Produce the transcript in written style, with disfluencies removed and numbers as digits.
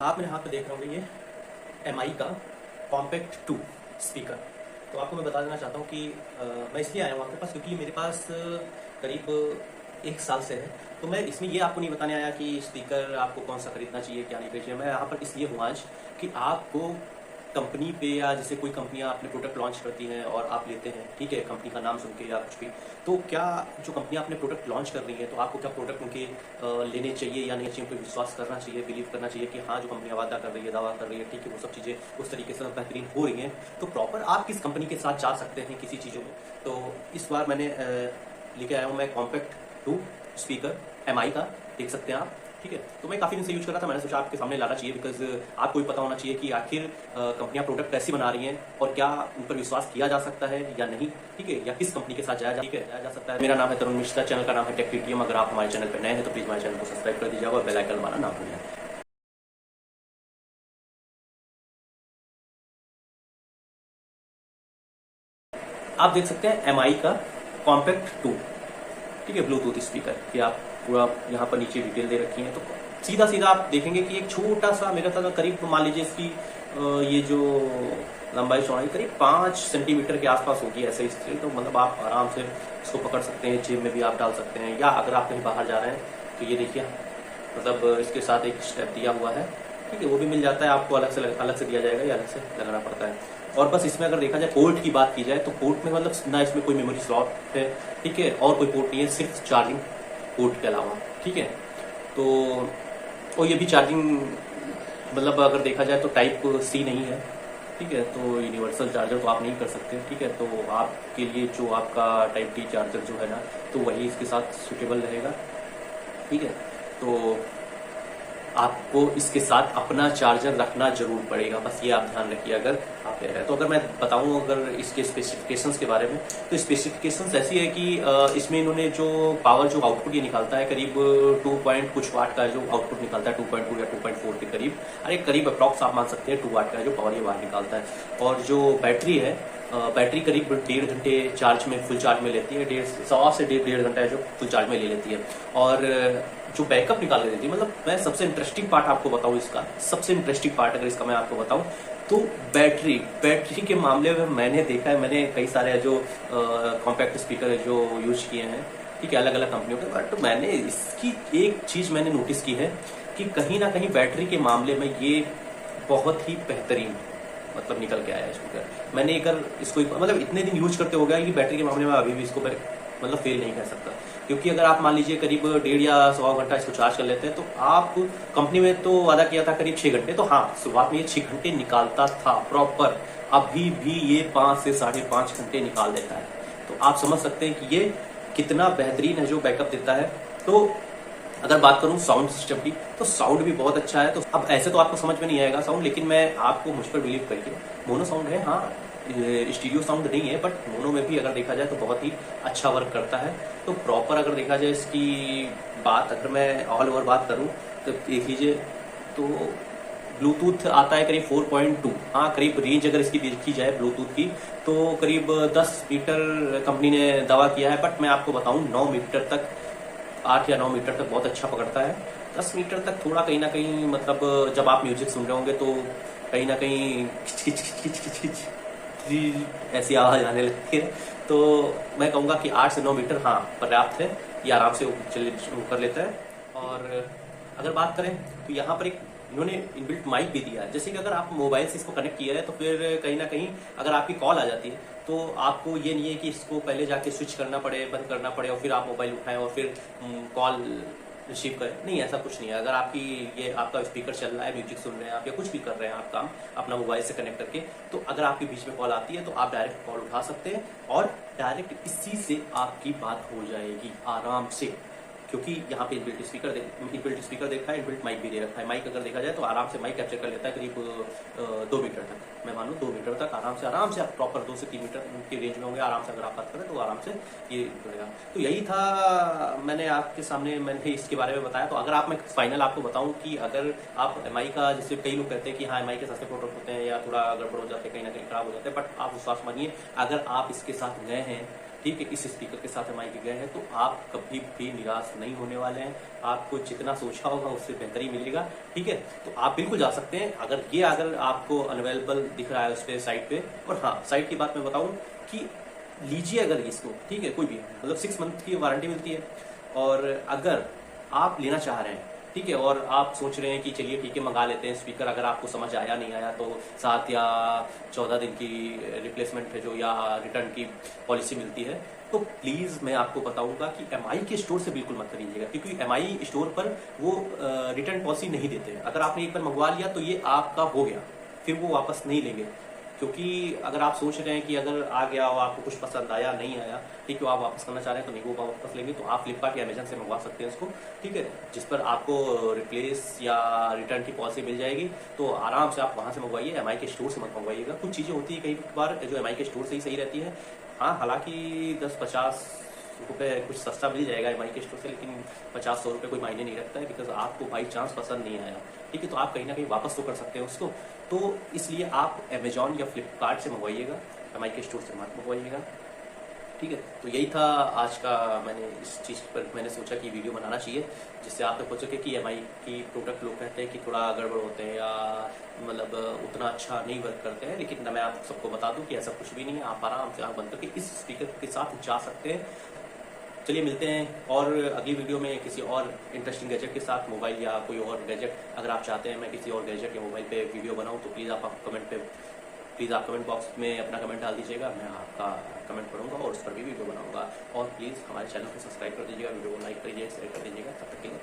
आप मेरे हाथ में देख रहे होंगे ये MI का कॉम्पैक्ट 2 स्पीकर। तो आपको मैं बता देना चाहता हूँ कि मैं इसलिए आया हूँ आपके पास क्योंकि मेरे पास करीब 1 साल से है। तो मैं इसमें ये आपको नहीं बताने आया कि स्पीकर आपको कौन सा खरीदना चाहिए क्या नहीं चाहिए। मैं यहाँ पर इसलिए हूँ आज कि आपको कंपनी पे या जैसे कोई कंपनियां अपने प्रोडक्ट लॉन्च करती हैं और आप लेते हैं, ठीक है, कंपनी का नाम सुन के या कुछ भी, तो क्या जो कंपनियां अपने प्रोडक्ट लॉन्च कर रही हैं तो आपको क्या प्रोडक्ट उनके लेने चाहिए या नहीं चाहिए, उन पर विश्वास करना चाहिए, बिलीव करना चाहिए कि हाँ जो कंपनियां वादा कर रही है, दावा कर रही है, ठीक है, वो सब चीज़ें उस तरीके से बेहतरीन हो रही हैं, तो प्रॉपर आप किस कंपनी के साथ जा सकते हैं किसी चीज़ों में। तो इस बार मैंने लेके आया हूँ मैं कॉम्पैक्ट 2 स्पीकर MI का, देख सकते हैं आप, ठीक है। तो मैं काफ़ी दिन से यूज कर रहा था, मैंने सोचा आपके सामने लाना चाहिए बिकॉज आपको भी पता होना चाहिए कि आखिर कंपनियां प्रोडक्ट कैसी बना रही हैं और क्या उन पर विश्वास किया जा सकता है या नहीं, ठीक है, या किस कंपनी के साथ जाया जा सकता है। मेरा नाम है तरुण मिश्रा, चैनल का नाम है टेक PTM। अगर आप हमारे चैनल पर नए हैं तो प्लीज़ हमारे चैनल को सब्सक्राइब कर दीजिएगा और बेल आइकन दबाना ना भूलें। आप देख सकते हैं MI का कॉम्पैक्ट 2, ठीक है, ब्लूटूथ स्पीकर कि आप पूरा यहाँ पर नीचे डिटेल दे रखी है। तो सीधा सीधा आप देखेंगे कि एक छोटा सा मेरा था करीब, मान लीजिए इसकी ये जो लंबाई चौड़ाई करीब 5 सेंटीमीटर के आसपास होगी ऐसे इससे। तो मतलब आप आराम से इसको पकड़ सकते हैं, जेब में भी आप डाल सकते हैं, या अगर आप कहीं बाहर जा रहे हैं तो ये देखिए, मतलब इसके साथ एक स्टेप दिया हुआ है, ठीक है, वो भी मिल जाता है आपको, अलग से दिया जाएगा या अलग से लगाना पड़ता है। और बस इसमें अगर देखा जाए पोर्ट की बात की जाए तो पोर्ट में मतलब ना इसमें कोई मेमोरी स्लॉट है, ठीक है, और कोई पोर्ट नहीं है, सिर्फ चार्जिंग पोर्ट के अलावा, ठीक है। तो और ये भी चार्जिंग मतलब अगर देखा जाए तो टाइप C नहीं है, ठीक है, तो यूनिवर्सल चार्जर तो आप नहीं कर सकते, ठीक है। तो आपके लिए जो आपका टाइप D चार्जर जो है ना, तो वही इसके साथ सुटेबल रहेगा, ठीक है। तो आपको इसके साथ अपना चार्जर रखना जरूर पड़ेगा, बस ये आप ध्यान रखिए अगर आप ले रहे हैं तो। अगर मैं बताऊं अगर इसके स्पेसिफिकेशंस के बारे में, तो स्पेसिफिकेशंस ऐसी है कि इसमें इन्होंने जो पावर जो आउटपुट ये निकालता है करीब 2 पॉइंट कुछ वाट का जो आउटपुट निकालता है, 2.2 या 2.4 के करीब, अरे करीब अप्रॉक्स आप मान सकते हैं 2 वाट का जो पावर ये बाहर निकालता है। और जो बैटरी है, बैटरी करीब 1.5 घंटे चार्ज में, फुल चार्ज में लेती है, 1.5 से 1.5 घंटा है जो फुल चार्ज में ले लेती है। और जो बैकअप निकाल के देती है, मतलब मैं सबसे इंटरेस्टिंग पार्ट आपको बताऊं, इसका सबसे इंटरेस्टिंग पार्ट अगर इसका मैं आपको बताऊं तो बैटरी के मामले में मैंने देखा है, मैंने कई सारे जो कॉम्पैक्ट स्पीकर जो यूज किए हैं, ठीक है, अलग अलग कंपनियों के, बट मैंने इसकी एक चीज मैंने नोटिस की है कि कहीं ना कहीं बैटरी के मामले में ये बहुत ही बेहतरीन मतलब निकल के आया है स्पीकर। मैंने अगर इसको मतलब इतने दिन यूज करते हो गया कि बैटरी के मामले में अभी भी इसको मतलब फेल नहीं कर सकता। क्योंकि अगर आप मान लीजिए करीब 1.5 या 1.25 घंटा इसको चार्ज कर लेते हैं तो आप, कंपनी में तो वादा किया था करीब 6 घंटे, तो हाँ शुरुआत में ये 6 घंटे निकालता था प्रॉपर, अभी भी ये 5 से 5.5 घंटे निकाल देता है। तो आप समझ सकते हैं कि ये कितना बेहतरीन है जो बैकअप देता है। तो अगर बात करूं साउंड सिस्टम की, तो साउंड भी बहुत अच्छा है। तो अब ऐसे तो आपको समझ में नहीं आएगा साउंड, लेकिन मैं आपको मुझ पर बिलीव करिए, मोनो साउंड है, हाँ स्टीरियो साउंड नहीं है, बट मोनो में भी अगर देखा जाए तो बहुत ही अच्छा वर्क करता है। तो प्रॉपर अगर देखा जाए इसकी बात, अगर मैं ऑल ओवर बात करूं तो देख लीजिए, तो ब्लूटूथ आता है करीब 4.2, हाँ करीब रेंज अगर इसकी देखी जाए ब्लूटूथ की तो करीब 10 मीटर कंपनी ने दावा किया है, बट मैं आपको बताऊं 9 मीटर तक, 8 या 9 मीटर तक बहुत अच्छा पकड़ता है। 10 मीटर तक थोड़ा कहीं ना कहीं, मतलब जब आप म्यूजिक सुन रहे होंगे तो कहीं ना कहीं खिच खिच खिच खिच खिच ऐसी आवाज आने लगती है। तो मैं कहूँगा कि 8 से 9 मीटर हाँ पर्याप्त है, ये आराम से वो कर लेता है। और अगर बात करें तो यहाँ पर एक इन्होंने इनबिल्ट माइक भी दिया है, जैसे कि अगर आप मोबाइल से इसको कनेक्ट किया है तो फिर कहीं ना कहीं अगर आपकी कॉल आ जाती है तो आपको ये नहीं है कि इसको पहले जाके स्विच करना पड़े, बंद करना पड़े और फिर आप मोबाइल उठाएं और फिर कॉल रिसीव करें, नहीं ऐसा कुछ नहीं है। अगर आपकी ये आपका स्पीकर चल रहा है, म्यूजिक सुन रहे हैं आप या कुछ भी कर रहे हैं आप काम अपना मोबाइल से कनेक्ट करके, तो अगर आपके बीच में कॉल आती है तो आप डायरेक्ट कॉल उठा सकते हैं और डायरेक्ट इसी से आपकी बात हो जाएगी आराम से, क्योंकि यहाँ पे इनबिल्ट स्पीकर देखा है, इनबिल्ट माइक भी दे रखा है। माइक अगर देखा जाए तो आराम से माइक कैप्चर कर लेता है करीब 2 मीटर तक, मैं मानूँ 2 मीटर तक आराम से आप प्रॉपर 2 से 3 मीटर की रेंज में होंगे, आराम से अगर आप बात करें तो आराम से ये जुड़ेगा। तो यही था, मैंने आपके सामने मैंने इसके बारे में बताया। तो अगर आप, मैं फाइनल आपको बताऊं कि अगर आप MI का, जैसे कई लोग कहते हैं कि हाँ MI के सस्ते प्रोडक्ट होते हैं या थोड़ा गड़बड़ हो जाते हैं, कहीं ना कहीं खराब हो जाते हैं, बट आप विश्वास मानिए अगर आप इसके साथ गए हैं ठीक है, इस स्पीकर के साथ एमआई के गए हैं, तो आप कभी भी निराश नहीं होने वाले हैं। आपको जितना सोचा होगा उससे बेहतर ही मिलेगा। ठीक है, तो आप बिल्कुल जा सकते हैं। अगर आपको अनअवेलेबल दिख रहा है उस पे साइट पे। और हाँ, साइट की बात मैं बताऊं कि लीजिए अगर इसको, ठीक है, कोई भी, मतलब 6 मंथ की वारंटी मिलती है। और अगर आप लेना चाह रहे हैं, ठीक है, और आप सोच रहे हैं कि चलिए ठीक है मंगा लेते हैं स्पीकर, अगर आपको समझ आया नहीं आया तो 7 या 14 दिन की रिप्लेसमेंट है जो, या रिटर्न की पॉलिसी मिलती है, तो प्लीज मैं आपको बताऊंगा कि एमआई के स्टोर से बिल्कुल मत खरीदिएगा, क्योंकि एमआई स्टोर पर वो रिटर्न पॉलिसी नहीं देते हैं। अगर आपने एक बार मंगवा लिया तो ये आपका हो गया, फिर वो वापस नहीं लेंगे। क्योंकि अगर आप सोच रहे हैं कि अगर आ गया और आपको कुछ पसंद आया नहीं आया, ठीक है, आप वापस करना चाह रहे हैं तो नहीं वो वापस लेंगे, तो आप फ्लिपकार्ट या अमेजन से मंगवा सकते हैं इसको। ठीक है, जिस पर आपको रिप्लेस या रिटर्न की पॉलिसी मिल जाएगी, तो आराम से आप वहां से मंगवाइए, एमआई के स्टोर से मत मंगवाइएगा। कुछ चीजें होती है कई बार जो एमआई के स्टोर से ही सही रहती है। हाँ, हालांकि 10-50 रुपए कुछ सस्ता मिल जाएगा एमआई के स्टोर से, लेकिन 50-100 रुपए कोई मायने नहीं रखता है, बिकॉज आपको बाई चांस पसंद नहीं आया, ठीक है, तो आप कहीं ना कहीं वापस तो कर सकते हैं उसको। तो इसलिए आप अमेजॉन या फ्लिपकार्ट से मंगवाइएगा, एमआई के स्टोर से मत मंगवाइएगा। ठीक है, तो यही था आज का। मैंने इस चीज़ पर मैंने सोचा कि वीडियो बनाना चाहिए, जिससे आप तक पहुँच सके कि एमआई की प्रोडक्ट लोग कहते हैं कि थोड़ा गड़बड़ होते हैं या मतलब उतना अच्छा नहीं वर्क करते हैं, लेकिन मैं आप सबको बता दूं कि ऐसा कुछ भी नहीं है। आप आराम से आँख बंद करके इस स्पीकर के साथ जा सकते हैं। चलिए मिलते हैं और अगली वीडियो में किसी और इंटरेस्टिंग गैजेट के साथ, मोबाइल या कोई और गैजेट। अगर आप चाहते हैं मैं किसी और गैजेट या मोबाइल पे वीडियो बनाऊं तो प्लीज़ आप कमेंट बॉक्स में अपना कमेंट डाल दीजिएगा, मैं आपका कमेंट पढ़ूंगा और उस पर भी वीडियो बनाऊंगा। और प्लीज़ हमारे चैनल को सब्सक्राइब कर दीजिएगा, वीडियो को लाइक कर दीजिएगा, शेयर कर दीजिएगा। तब तक के लिए